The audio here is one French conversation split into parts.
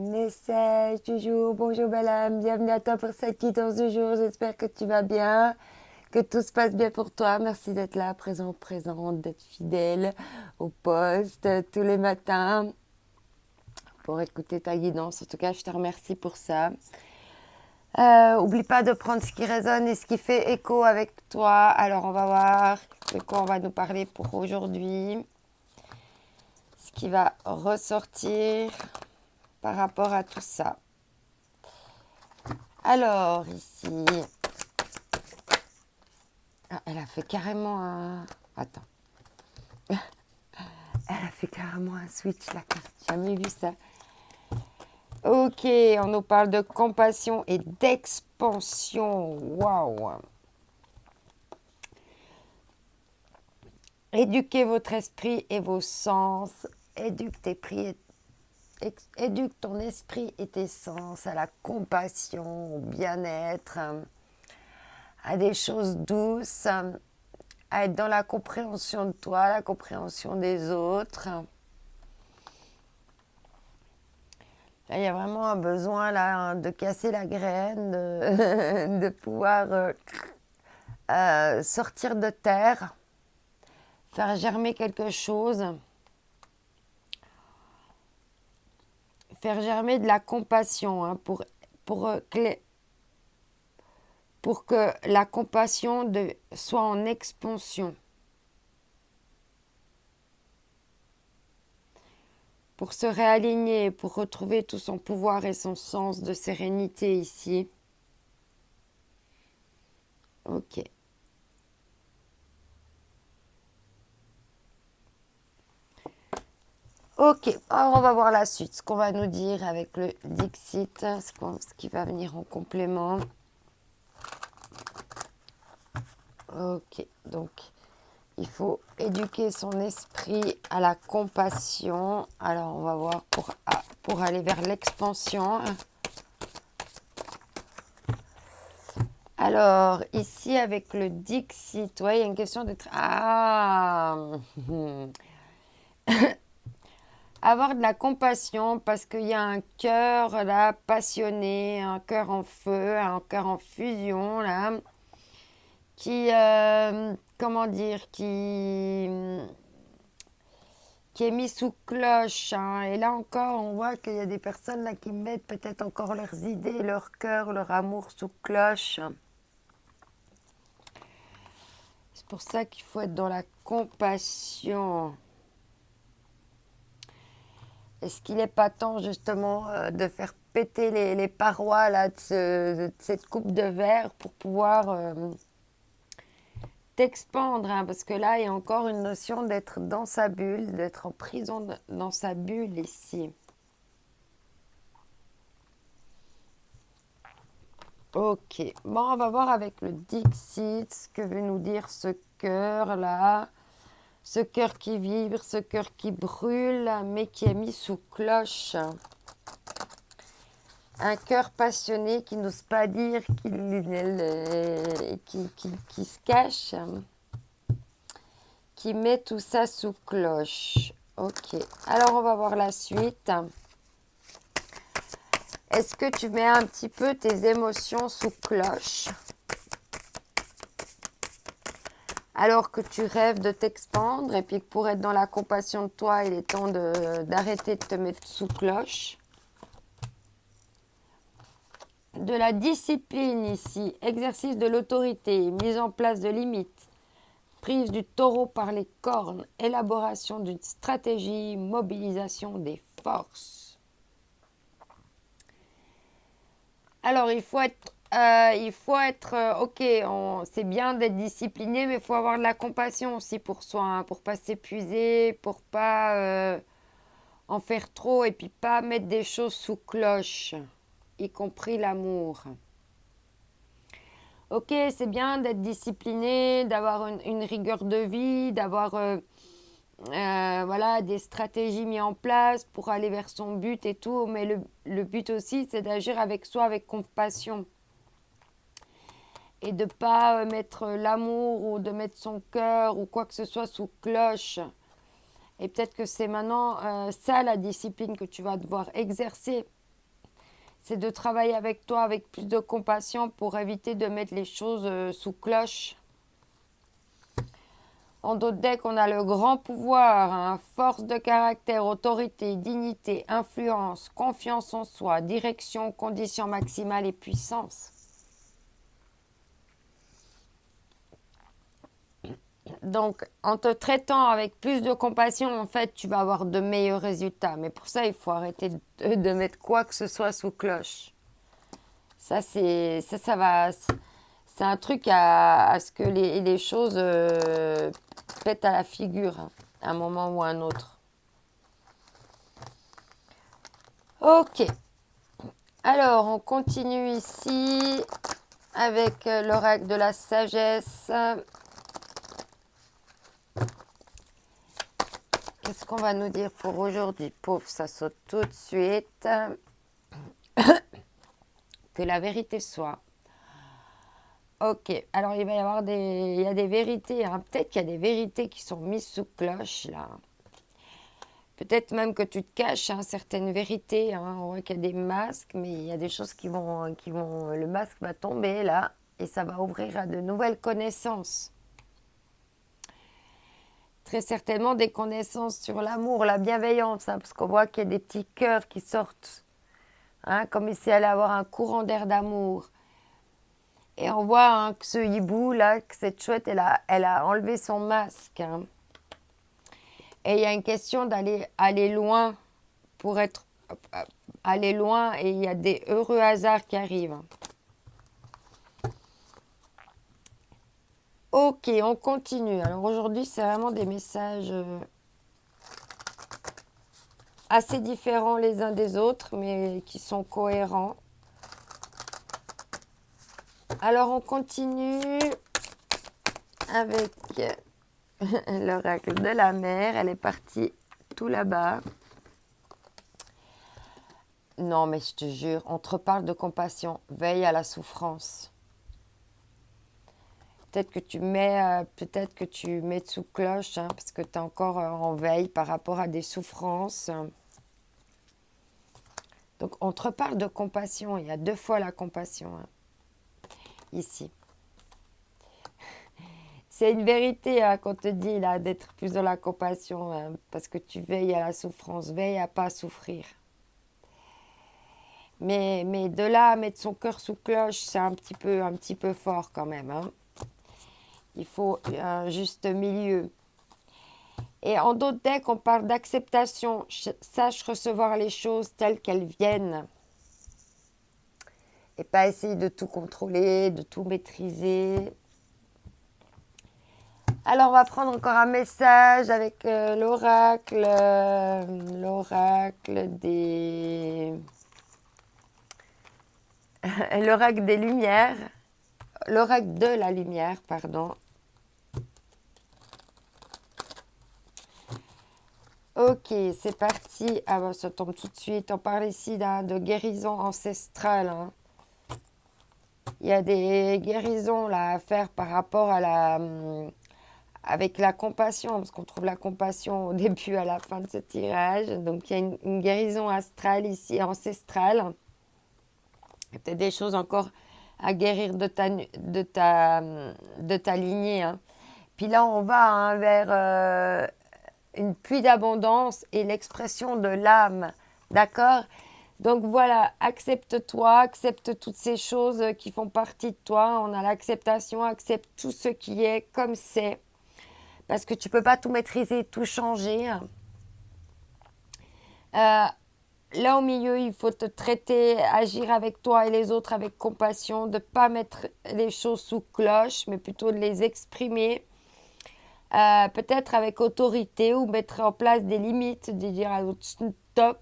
Message du jour, bonjour belle âme, bienvenue à toi pour cette guidance du jour, j'espère que tu vas bien, que tout se passe bien pour toi, merci d'être là, présente, d'être fidèle au poste tous les matins pour écouter ta guidance, en tout cas je te remercie pour ça. Oublie pas de prendre ce qui résonne et ce qui fait écho avec toi, alors on va voir de quoi on va nous parler pour aujourd'hui, ce qui va ressortir par rapport à tout ça. Alors, ici... Ah, elle a fait carrément un... Attends. Elle a fait carrément un switch, la carte. J'ai jamais vu ça. Ok, on nous parle de compassion et d'expansion. Waouh. Éduquez votre esprit et vos sens. Éduque ton esprit et tes sens à la compassion, au bien-être, à des choses douces, à être dans la compréhension de toi, la compréhension des autres. Là, il y a vraiment un besoin là, de casser la graine, de pouvoir sortir de terre, faire germer quelque chose, faire germer de la compassion pour que la compassion soit en expansion. Pour se réaligner, pour retrouver tout son pouvoir et son sens de sérénité ici. Ok. Ok, alors on va voir la suite, ce qu'on va nous dire avec le Dixit, ce qui va venir en complément. Ok, donc il faut éduquer son esprit à la compassion. Alors on va voir pour aller vers l'expansion. Alors ici avec le Dixit, ouais, il y a une question d'être... Ah avoir de la compassion parce qu'il y a un cœur là passionné, un cœur en feu, un cœur en fusion là, qui, comment dire, qui est mis sous cloche. Hein. Et là encore, on voit qu'il y a des personnes là qui mettent peut-être encore leurs idées, leur cœur, leur amour sous cloche. C'est pour ça qu'il faut être dans la compassion. Est-ce qu'il n'est pas temps justement de faire péter les parois là, de cette coupe de verre pour pouvoir t'expandre hein, parce que là, il y a encore une notion d'être dans sa bulle, d'être en prison dans sa bulle ici. Ok, bon, on va voir avec le Dixit ce que veut nous dire ce cœur-là. Ce cœur qui vibre, ce cœur qui brûle, mais qui est mis sous cloche. Un cœur passionné qui n'ose pas dire qui se cache, qui met tout ça sous cloche. Ok, alors on va voir la suite. Est-ce que tu mets un petit peu tes émotions sous cloche alors que tu rêves de t'expandre et puis que pour être dans la compassion de toi, il est temps d'arrêter de te mettre sous cloche. De la discipline ici, exercice de l'autorité, mise en place de limites, prise du taureau par les cornes, élaboration d'une stratégie, mobilisation des forces. Alors, ok, c'est bien d'être discipliné, mais il faut avoir de la compassion aussi pour soi, hein, pour pas s'épuiser, pour pas en faire trop et puis pas mettre des choses sous cloche, y compris l'amour. Ok, c'est bien d'être discipliné, d'avoir une rigueur de vie, d'avoir voilà, des stratégies mises en place pour aller vers son but et tout. Mais le but aussi, c'est d'agir avec soi, avec compassion. Et de ne pas mettre l'amour ou de mettre son cœur ou quoi que ce soit sous cloche. Et peut-être que c'est maintenant ça la discipline que tu vas devoir exercer c'est de travailler avec toi avec plus de compassion pour éviter de mettre les choses sous cloche. En d'autres decks, on a le grand pouvoir, hein, force de caractère, autorité, dignité, influence, confiance en soi, direction, conditions maximales et puissance. Donc, en te traitant avec plus de compassion, en fait, tu vas avoir de meilleurs résultats. Mais pour ça, il faut arrêter de mettre quoi que ce soit sous cloche. Ça, ça va... C'est un truc à ce que les choses pètent à la figure, hein, à un moment ou à un autre. Ok. Alors, on continue ici avec l'oracle de la sagesse. Qu'est-ce qu'on va nous dire pour aujourd'hui? Pauvre, ça saute tout de suite. Que la vérité soit. Ok, alors il va y avoir il y a des vérités, hein. Peut-être qu'il y a des vérités qui sont mises sous cloche, là. Peut-être même que tu te caches, hein, certaines vérités, hein. On voit qu'il y a des masques, mais il y a des choses le masque va tomber, là, et ça va ouvrir à de nouvelles connaissances. Très certainement des connaissances sur l'amour, la bienveillance, hein, parce qu'on voit qu'il y a des petits cœurs qui sortent, hein, comme s'il allait avoir un courant d'air d'amour. Et on voit, hein, que ce hibou, là, que cette chouette, elle a enlevé son masque, hein. Et il y a une question aller loin pour aller loin, et il y a des heureux hasards qui arrivent. Ok, on continue. Alors aujourd'hui, c'est vraiment des messages assez différents les uns des autres, mais qui sont cohérents. Alors on continue avec l'oracle de la mer. Elle est partie tout là-bas. Non, mais je te jure, on te reparle de compassion. Veille à la souffrance. Peut-être que tu mets sous cloche, hein, parce que tu es encore en veille par rapport à des souffrances. Donc, on te reparle de compassion. Il y a 2 fois la compassion, hein, ici. C'est une vérité, hein, qu'on te dit là, d'être plus dans la compassion, hein, parce que tu veilles à la souffrance, veille à pas souffrir. Mais de là à mettre son cœur sous cloche, c'est un petit peu fort quand même, hein. Il faut un juste milieu. Et en d'autres decks, on parle d'acceptation. Sache recevoir les choses telles qu'elles viennent. Et pas essayer de tout contrôler, de tout maîtriser. Alors, on va prendre encore un message avec l'oracle l'oracle des lumières. L'oracle de la lumière, pardon. Ok, c'est parti. Ah bah, ça tombe tout de suite. On parle ici de guérison ancestrale, hein. Il y a des guérisons là à faire par rapport à avec la compassion, parce qu'on trouve la compassion au début, à la fin de ce tirage. Donc il y a une guérison astrale ici, ancestrale. Il y a peut-être des choses encore à guérir de ta lignée, hein. Puis là, on va, hein, vers une pluie d'abondance et l'expression de l'âme. D'accord? Donc voilà, accepte-toi, accepte toutes ces choses qui font partie de toi. On a l'acceptation, accepte tout ce qui est comme c'est. Parce que tu ne peux pas tout maîtriser, tout changer. Là au milieu, il faut te traiter, agir avec toi et les autres avec compassion, de ne pas mettre les choses sous cloche, mais plutôt de les exprimer. Peut-être avec autorité, ou mettre en place des limites, de dire à l'autre stop.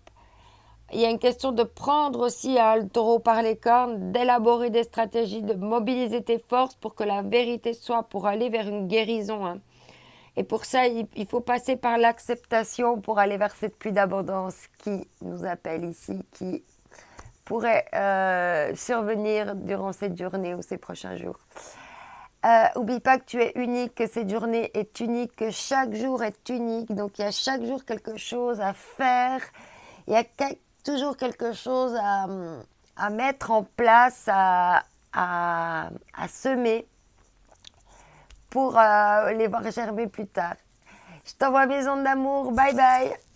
Il y a une question de prendre aussi le taureau par les cornes, d'élaborer des stratégies, de mobiliser tes forces pour que la vérité soit, pour aller vers une guérison, hein. Et pour ça, il faut passer par l'acceptation pour aller vers cette pluie d'abondance qui nous appelle ici, qui pourrait survenir durant cette journée ou ces prochains jours. Oublie pas que tu es unique, que cette journée est unique, que chaque jour est unique. Donc il y a chaque jour quelque chose à faire. Il y a toujours quelque chose à mettre en place, à semer pour les voir germer plus tard. Je t'envoie mes ondes d'amour. Bye bye.